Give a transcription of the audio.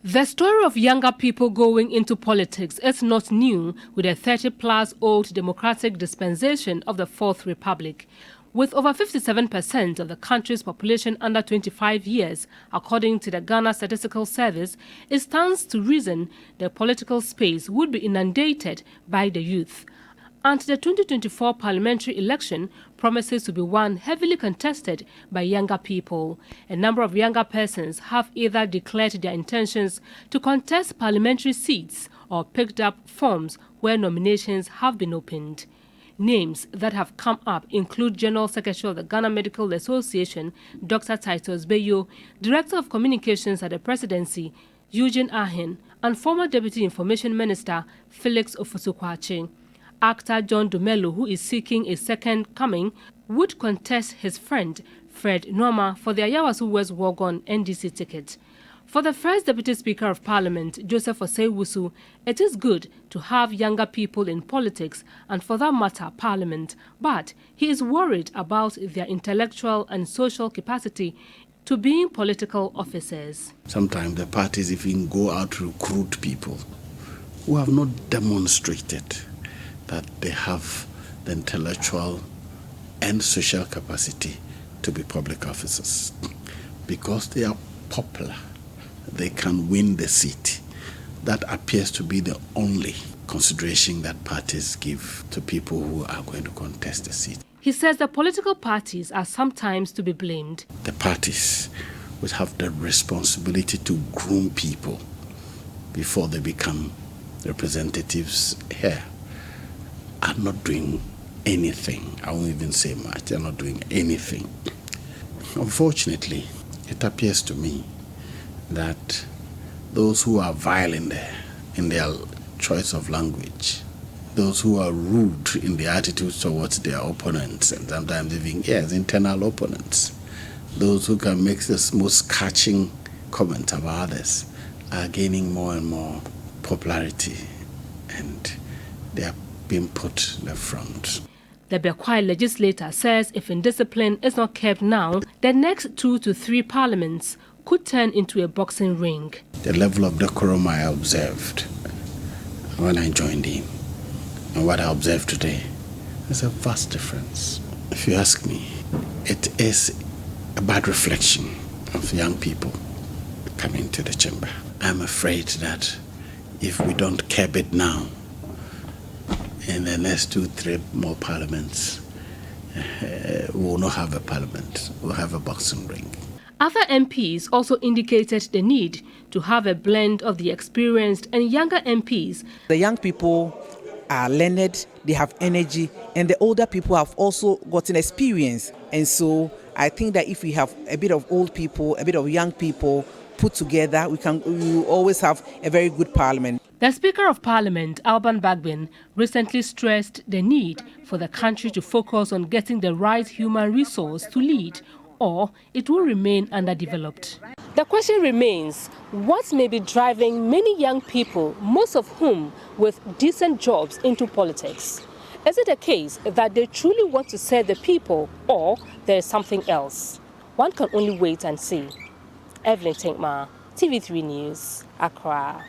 The story of younger people going into politics is not new with the 30-plus-old democratic dispensation of the Fourth Republic. With over 57% of the country's population under 25 years, according to the Ghana Statistical Service, it stands to reason the political space would be inundated by the youth. And the 2024 parliamentary election promises to be one heavily contested by younger people. A number of younger persons have either declared their intentions to contest parliamentary seats or picked up forms where nominations have been opened. Names that have come up include General Secretary of the Ghana Medical Association, Dr. Titus Bayo, Director of Communications at the Presidency, Eugene Ahin, and former Deputy Information Minister, Felix Ofosu-Kwakye. Actor John Dumelo, who is seeking a second coming, would contest his friend Fred Nuama for the Ayawaso West Wuogon NDC ticket. For the first Deputy Speaker of Parliament, Joseph Osei-Wusu, it is good to have younger people in politics and, for that matter, Parliament, but he is worried about their intellectual and social capacity to being political officers. Sometimes the parties even go out to recruit people who have not demonstrated that they have the intellectual and social capacity to be public officers. Because they are popular, they can win the seat. That appears to be the only consideration that parties give to people who are going to contest the seat. He says the political parties are sometimes to be blamed. The parties would have the responsibility to groom people before they become representatives here. Are not doing anything. I won't even say much. They're not doing anything. Unfortunately, it appears to me that those who are vile in their choice of language, those who are rude in their attitudes towards their opponents, and sometimes even, internal opponents, those who can make the most catching comments about others, are gaining more and more popularity, and they are being put in the front. The Bekwai legislator says if indiscipline is not kept now, the next 2 to 3 parliaments could turn into a boxing ring. The level of decorum I observed when I joined in and what I observed today is a vast difference. If you ask me, it is a bad reflection of young people coming to the chamber. I'm afraid that if we don't curb it now, in the next 2-3 more parliaments, we will not have a parliament, we'll have a boxing ring. Other MPs also indicated the need to have a blend of the experienced and younger MPs. The young people are learned, they have energy, and the older people have also gotten experience. And so I think that if we have a bit of old people, a bit of young people put together, we will always have a very good parliament. The Speaker of Parliament, Alban Bagbin, recently stressed the need for the country to focus on getting the right human resource to lead, or it will remain underdeveloped. The question remains, what may be driving many young people, most of whom with decent jobs, into politics? Is it a case that they truly want to serve the people, or there is something else? One can only wait and see. Evelyn Tinkma, TV3 News, Accra.